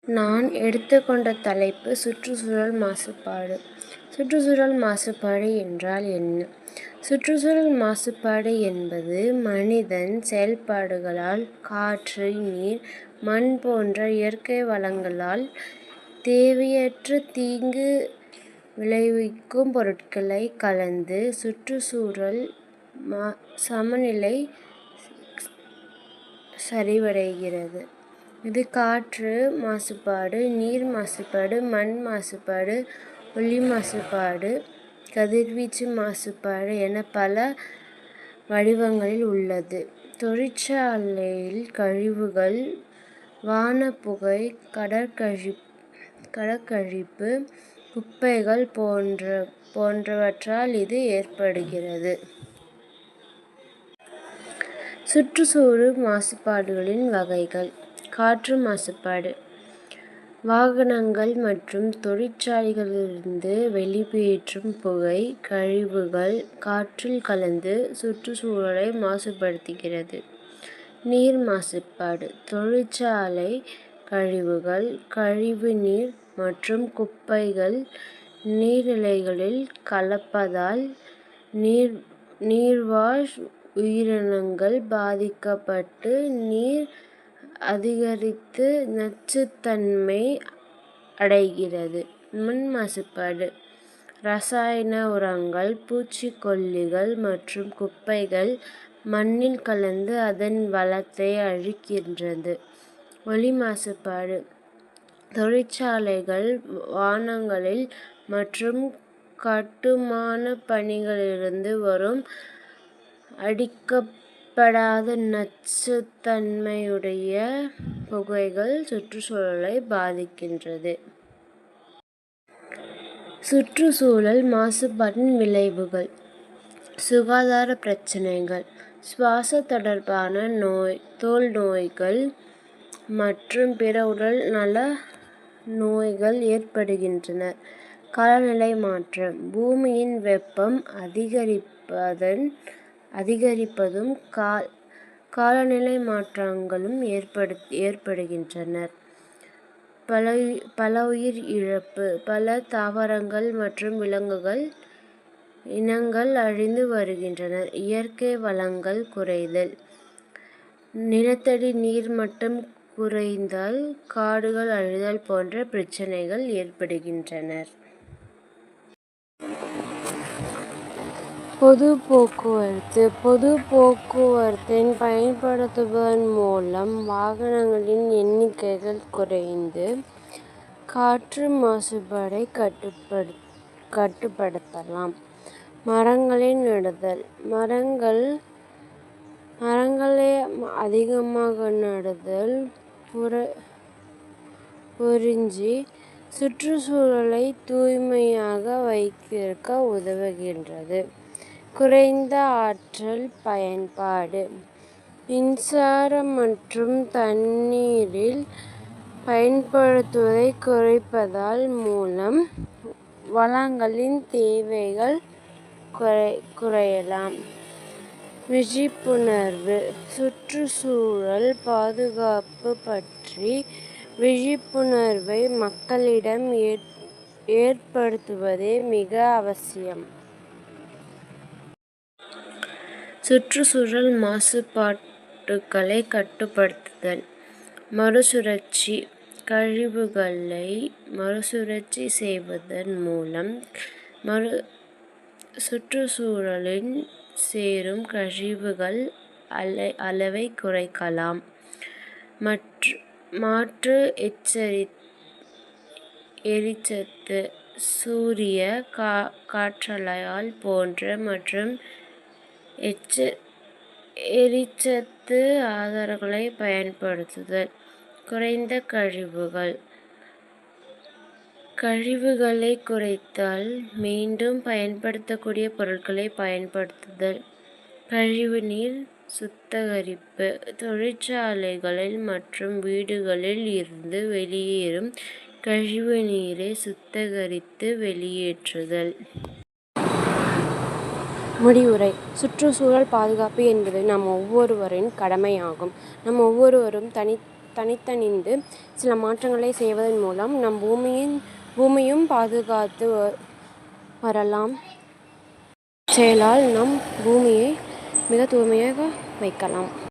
நான் எடுத்துக்கொண்ட தலைப்பு சுற்றுச்சூழல் மாசுபாடு. சுற்றுச்சூழல் மாசுபாடு என்றால் என்ன? சுற்றுச்சூழல் மாசுபாடு என்பது மனிதன் செயல்பாடுகளால் காற்று, நீர், மண் போன்ற இயற்கை வளங்களால் தேவையற்ற தீங்கு விளைவிக்கும் பொருட்களை கலந்து சுற்றுச்சூழல் சமநிலை சரிவடைகிறது. இது காற்று மாசுபாடு, நீர் மாசுபாடு, மண் மாசுபாடு, ஒலி மாசுபாடு, கதிர்வீச்சு மாசுபாடு என பல வடிவங்களில் உள்ளது. தொழிற்சாலையில் கழிவுகள், வானப்புகை, கடற்கழிப்பு, குப்பைகள் போன்றவற்றால் இது ஏற்படுகிறது. சுற்றுச்சூழல் மாசுபாடுகளின் வகைகள். காற்று மாசுபாடு. வாகனங்கள் மற்றும் தொழிற்சாலைகளிலிருந்து வெளியேற்றும் புகை, கழிவுகள் காற்றில் கலந்து சுற்றுச்சூழலை மாசுபடுத்துகிறது. நீர் மாசுபாடு. தொழிற்சாலை கழிவுகள், கழிவுநீர் மற்றும் குப்பைகள் நீர்நிலைகளில் கலப்பதால் நீர்வாழ் உயிரினங்கள் பாதிக்கப்பட்டு நீர் அதிகரித்து நச்சுத்தன்மை அடைகிறது. மண் மாசுபாடு. ரசாயன உரங்கள், பூச்சிக்கொல்லிகள் மற்றும் குப்பைகள் மண்ணில் கலந்து அதன் வளத்தை அழிக்கின்றது. ஒலி மாசுபாடு. தொழிற்சாலைகள், வாகனங்களில் மற்றும் கட்டுமான பணிகளிலிருந்து வரும் அடிக்கப்படாத நச்சுத்தன்மையுடைய புகைகள் சுற்றுச்சூழலை பாதிக்கின்றது. சுற்றுச்சூழல் மாசுபாட்டின் விளைவுகள். சுகாதார பிரச்சினைகள். சுவாச தொடர்பான தோல் நோய்கள் மற்றும் பிற உடல் நல நோய்கள் ஏற்படுகின்றன. காலநிலை மாற்றம். பூமியின் வெப்பம் அதிகரிப்பதும் காலநிலை மாற்றங்களும் ஏற்படுகின்றன. பலஉயிர் இழப்பு. பல தாவரங்கள் மற்றும் விலங்குகள் இனங்கள் அழிந்து வருகின்றன. இயற்கை வளங்கள் குறைதல். நிலத்தடி நீர் மட்டம் குறைதல், காடுகள் அழிதல் போன்ற பிரச்சினைகள் ஏற்படுகின்றன. பொது போக்குவரத்து. பொது போக்குவரத்தை பயன்படுத்துவதன் மூலம் வாகனங்களின் எண்ணிக்கைகள் குறைந்து காற்று மாசுபாட்டை கட்டுப்படுத்தலாம். மரங்களை நடுதல். மரங்களை அதிகமாக நடுதல் சுற்றுச்சூழலை தூய்மையாக வைத்திருக்க உதவுகின்றது. குறைந்த ஆற்றல் பயன்பாடு. மின்சாரம் மற்றும் தண்ணீரில் பயன்படுத்துவதை குறைப்பதன் மூலம் வளங்களின் தேவைகள் குறையலாம். விழிப்புணர்வு. சுற்றுச்சூழல் பாதுகாப்பு பற்றி விழிப்புணர்வை மக்களிடம் ஏற்படுத்துவது மிக அவசியம். சுற்றுச்சூழல் மாசுபாடுகளை கட்டுப்படுத்துதல். மறுசுழற்சி. கழிவுகளை மறுசுழற்சி செய்வதன் மூலம் சுற்றுச்சூழலில் சேரும் கழிவுகள் அளவை குறைக்கலாம். மாற்று எரிசக்தி. சூரிய, காற்றாலை போன்ற மற்றும் எரிசக்தி ஆதாரங்களை பயன்படுத்துதல். குறைந்த கழிவுகளை குறைத்தல். மீண்டும் பயன்படுத்தக்கூடிய பொருட்களை பயன்படுத்துதல். கழிவுநீர் சுத்திகரிப்பு. தொழிற்சாலைகள் மற்றும் வீடுகளில் இருந்து வெளியேறும் கழிவு நீரை சுத்திகரித்து வெளியேற்றுதல். முடிவுரை. சுற்றுச்சூழல் பாதுகாப்பு என்பது நம் ஒவ்வொருவரின் கடமையாகும். நாம் ஒவ்வொருவரும் தனித்தணிந்து சில மாற்றங்களை செய்வதன் மூலம் நம் பூமியும் பாதுகாத்து வரலாம். செயலால் நம் பூமியை மிக தூய்மையாக வைக்கலாம்.